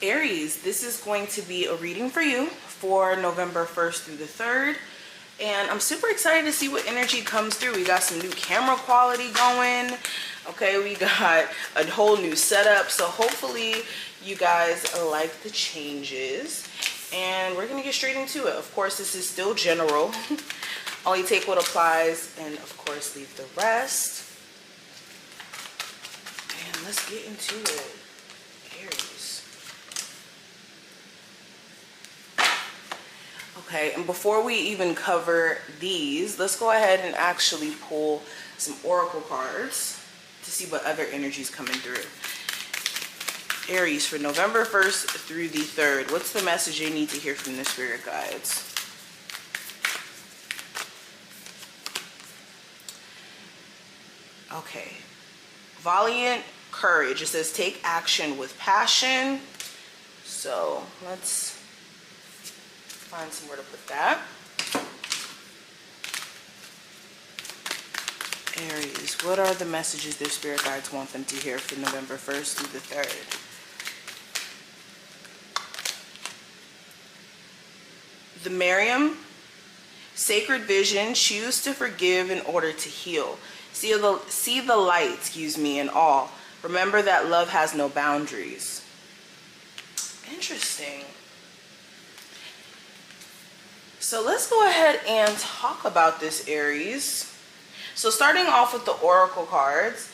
Aries, this is going to be a reading for you for November 1st through the 3rd. And I'm super excited to see what energy comes through. We got some new camera quality going. Okay, we got a whole new setup. So hopefully you guys like the changes. And we're going to get straight into it. Of course, this is still general. Only take what applies and, of course, leave the rest. And let's get into it. Aries. Okay, and before we even cover these, let's go ahead and actually pull some oracle cards to see what other energy is coming through. Aries, for November 1st through the 3rd, what's the message you need to hear from the spirit guides? Okay, valiant courage. It says take action with passion. So let's find somewhere to put that. Aries, what are the messages their spirit guides want them to hear for November 1st through the 3rd? The Miriam, sacred vision, choose to forgive in order to heal. See the light, in all. Remember that love has no boundaries. Interesting. So let's go ahead and talk about this, Aries. So starting off with the oracle cards,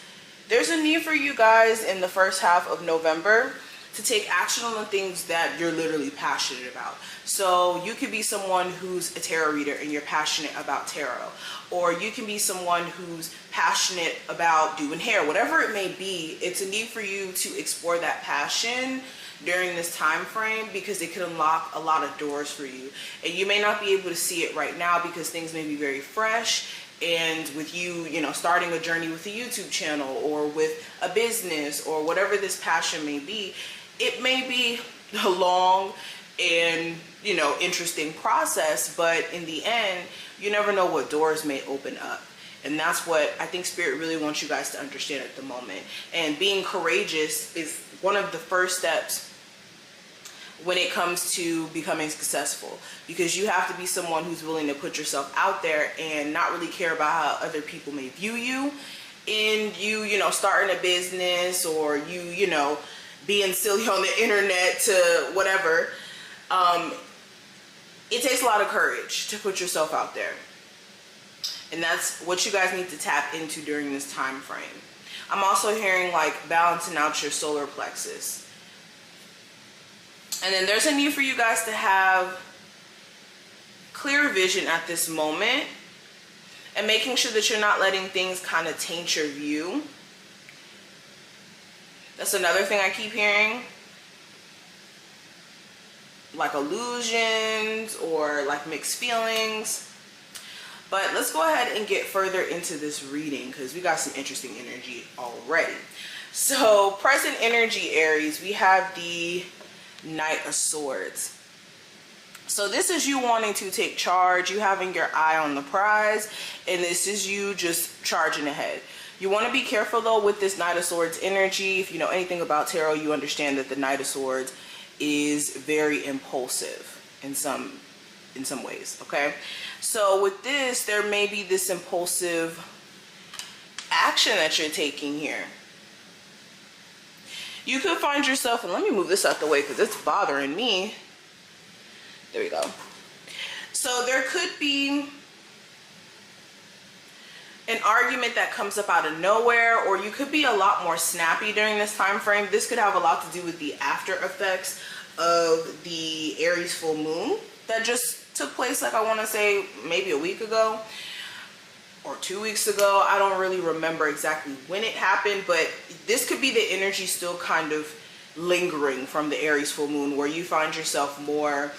there's a need for you guys in the first half of November to take action on the things that you're literally passionate about. So you could be someone who's a tarot reader and you're passionate about tarot, or you can be someone who's passionate about doing hair. Whatever it may be, it's a need for you to explore that passion during this time frame, because it could unlock a lot of doors for you. And you may not be able to see it right now because things may be very fresh. And with you, starting a journey with a YouTube channel or with a business or whatever this passion may be, it may be a long and, interesting process, but in the end, you never know what doors may open up. And that's what I think Spirit really wants you guys to understand at the moment. And being courageous is one of the first steps when it comes to becoming successful, because you have to be someone who's willing to put yourself out there and not really care about how other people may view you in starting a business, or being silly on the internet to whatever. It takes a lot of courage to put yourself out there. And that's what you guys need to tap into during this time frame. I'm also hearing like balancing out your solar plexus. And then there's a need for you guys to have clear vision at this moment and making sure that you're not letting things kind of taint your view. That's another thing I keep hearing. Like illusions or like mixed feelings. But let's go ahead and get further into this reading, because we got some interesting energy already. So present energy, Aries, we have the Knight of Swords. So this is you wanting to take charge, you having your eye on the prize, and this is you just charging ahead. You want to be careful though with this Knight of Swords energy. If you know anything about tarot, you understand that the Knight of Swords is very impulsive in some ways, okay? So with this, there may be this impulsive action that you're taking here. You could find yourself, and let me move this out the way because it's bothering me. There we go. So there could be an argument that comes up out of nowhere, or you could be a lot more snappy during this time frame. This could have a lot to do with the after effects of the Aries full moon that just took place, like I want to say maybe a week ago or 2 weeks ago. I don't really remember exactly when it happened, but this could be the energy still kind of lingering from the Aries full moon, where you find yourself more,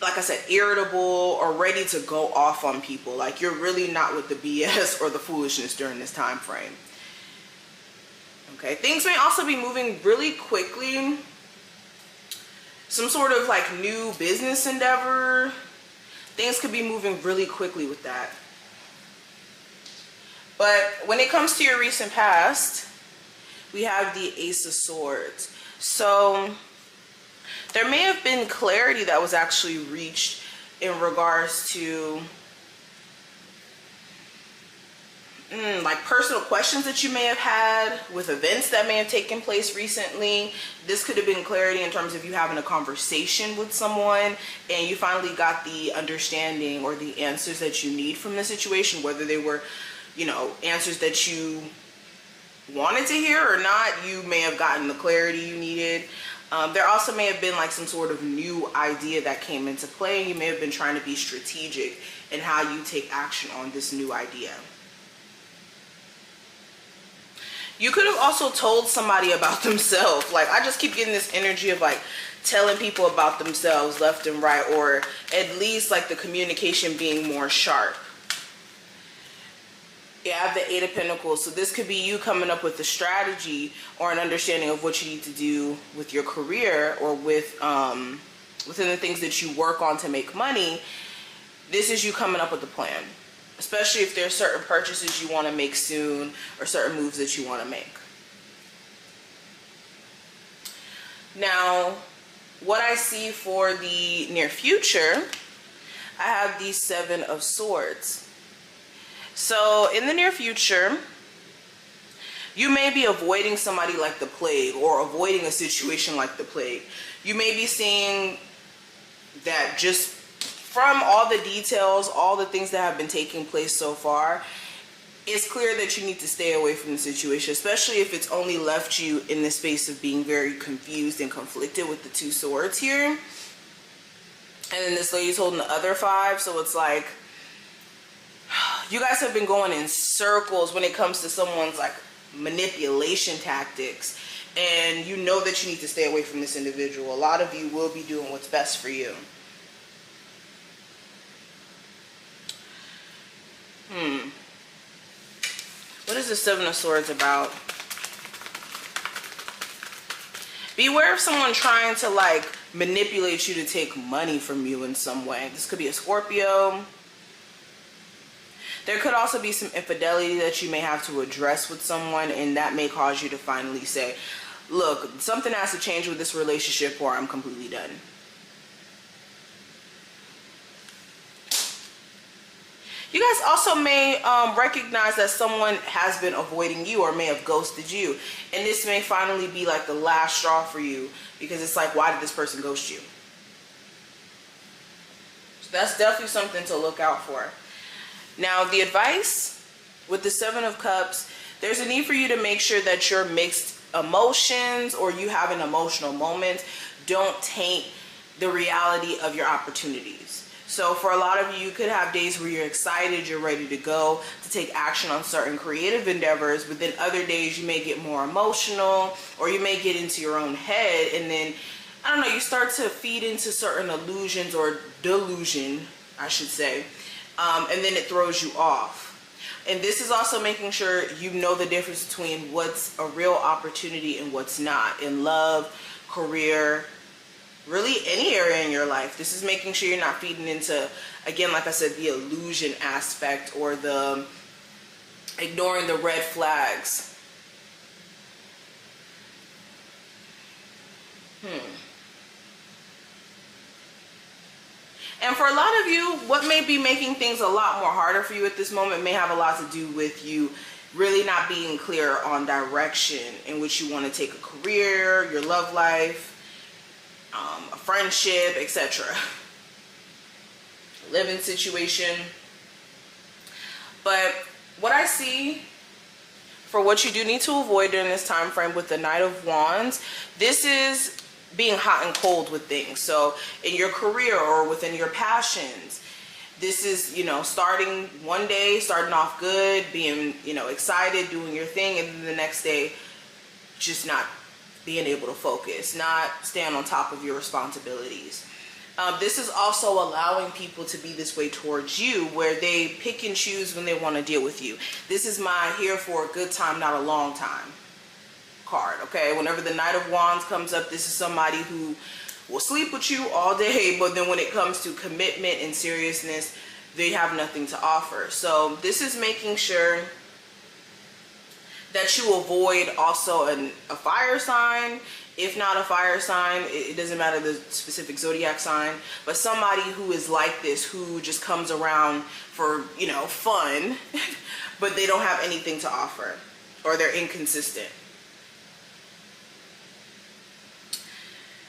like I said, irritable or ready to go off on people. Like you're really not with the BS or the foolishness during this time frame. Okay, things may also be moving really quickly. Some sort of like new business endeavor. Things could be moving really quickly with that. But when it comes to your recent past, we have the Ace of Swords. So there may have been clarity that was actually reached in regards to like personal questions that you may have had with events that may have taken place recently. This could have been clarity in terms of you having a conversation with someone and you finally got the understanding or the answers that you need from the situation, whether they were, you know, answers that you wanted to hear or not. You may have gotten the clarity you needed. There also may have been like some sort of new idea that came into play, and you may have been trying to be strategic in how you take action on this new idea. You could have also told somebody about themselves. Like, I just keep getting this energy of like telling people about themselves left and right, or at least like the communication being more sharp. You have the Eight of Pentacles, so this could be you coming up with a strategy or an understanding of what you need to do with your career or with within the things that you work on to make money. This is you coming up with a plan, especially if there's certain purchases you want to make soon or certain moves that you want to make. Now, what I see for the near future, I have the Seven of Swords. So in the near future, you may be avoiding somebody like the plague or avoiding a situation like the plague. You may be seeing that just from all the details, all the things that have been taking place so far, it's clear that you need to stay away from the situation, especially if it's only left you in the space of being very confused and conflicted with the Two Swords here. And then this lady's holding the other five, so it's like you guys have been going in circles when it comes to someone's like manipulation tactics, and you know that you need to stay away from this individual. A lot of you will be doing what's best for you. What is the Seven of Swords about? Beware of someone trying to like manipulate you to take money from you in some way. This could be a Scorpio. There could also be some infidelity that you may have to address with someone, and that may cause you to finally say, look, something has to change with this relationship or I'm completely done. You guys also may recognize that someone has been avoiding you or may have ghosted you, and this may finally be like the last straw for you, because it's like, why did this person ghost you? So that's definitely something to look out for. Now, the advice with the Seven of Cups, there's a need for you to make sure that your mixed emotions or you have an emotional moment don't taint the reality of your opportunities. So for a lot of you, you could have days where you're excited, you're ready to go to take action on certain creative endeavors, but then other days you may get more emotional or you may get into your own head, and then, I don't know, you start to feed into certain illusions or delusion, I should say. And then it throws you off. And this is also making sure you know the difference between what's a real opportunity and what's not in love, career, really any area in your life. This is making sure you're not feeding into, again, like I said, the illusion aspect or the ignoring the red flags. And for a lot of you, what may be making things a lot more harder for you at this moment may have a lot to do with you really not being clear on direction in which you want to take a career, your love life, a friendship, etc. Living situation. But what I see for what you do need to avoid during this time frame with the Knight of Wands, this is being hot and cold with things. So in your career or within your passions, this is, you know, starting one day, starting off good, being, you know, excited, doing your thing, and then the next day just not being able to focus, not staying on top of your responsibilities. This is also allowing people to be this way towards you, where they pick and choose when they want to deal with you. This is my here for a good time, not a long time card, okay? Whenever the Knight of Wands comes up, this is somebody who will sleep with you all day, but then when it comes to commitment and seriousness, they have nothing to offer. So this is making sure that you avoid also a fire sign if not a fire sign, it doesn't matter the specific zodiac sign, but somebody who is like this, who just comes around for, you know, fun, but they don't have anything to offer, or they're inconsistent.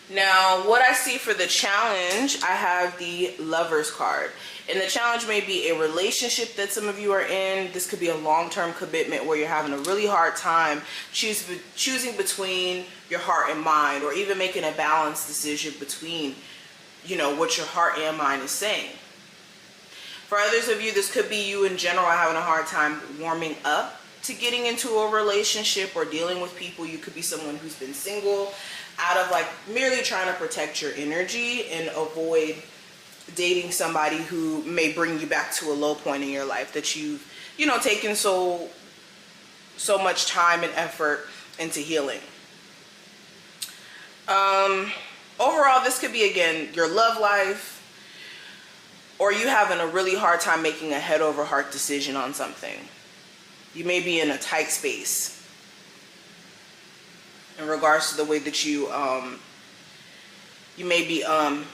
Now, what I see for the challenge, I have the Lovers card. And the challenge may be a relationship that some of you are in. This could be a long-term commitment where you're having a really hard time choosing between your heart and mind, or even making a balanced decision between, you know, what your heart and mind is saying. For others of you, this could be you in general having a hard time warming up to getting into a relationship or dealing with people. You could be someone who's been single, out of like merely trying to protect your energy and avoid dating somebody who may bring you back to a low point in your life that you've, you know, taken so much time and effort into healing. Overall, this could be, again, your love life, or you having a really hard time making a head over heart decision on something. You may be in a tight space in regards to the way that you may be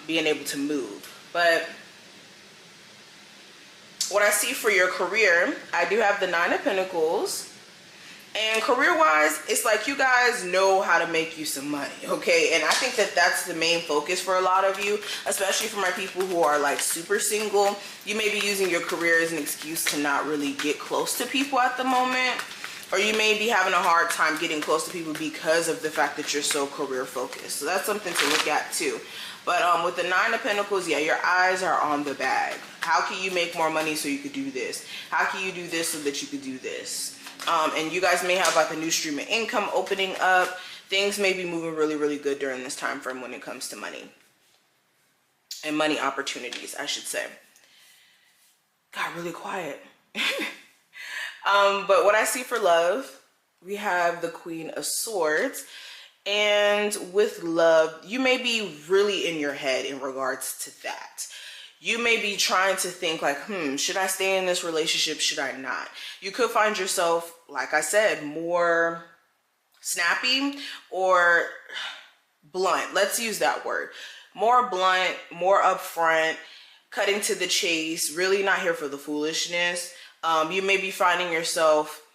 being able to move. But what I see for your career, I do have the Nine of Pentacles. And career-wise, it's like you guys know how to make you some money, okay? And I think that that's the main focus for a lot of you, especially for my people who are like super single. You may be using your career as an excuse to not really get close to people at the moment. Or you may be having a hard time getting close to people because of the fact that you're so career focused. So that's something to look at too. But with the Nine of Pentacles, yeah, your eyes are on the bag. How can you make more money so you could do this? How can you do this so that you could do this? And you guys may have like a new stream of income opening up. Things may be moving really, really good during this time frame when it comes to money. And money opportunities, I should say. Got really quiet. But what I see for love, we have the Queen of Swords. And with love, you may be really in your head in regards to that. You may be trying to think like, should I stay in this relationship? Should I not? You could find yourself, like I said, more snappy or blunt. Let's use that word. More blunt, more upfront, cutting to the chase, really not here for the foolishness. You may be finding yourself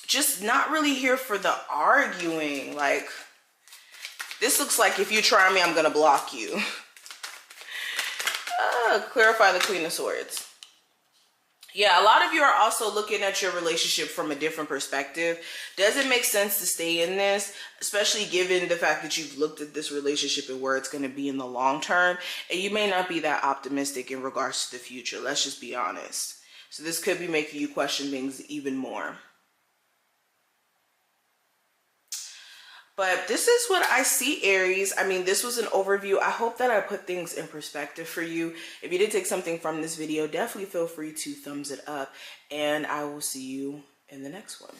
just not really here for the arguing. Like, this looks like if you try me, I'm going to block you. Clarify the Queen of Swords. Yeah, a lot of you are also looking at your relationship from a different perspective. Does it make sense to stay in this, especially given the fact that you've looked at this relationship and where it's going to be in the long term, and you may not be that optimistic in regards to the future. Let's just be honest. So this could be making you question things even more. But this is what I see, Aries. I mean, this was an overview. I hope that I put things in perspective for you. If you did take something from this video, definitely feel free to thumbs it up. And I will see you in the next one.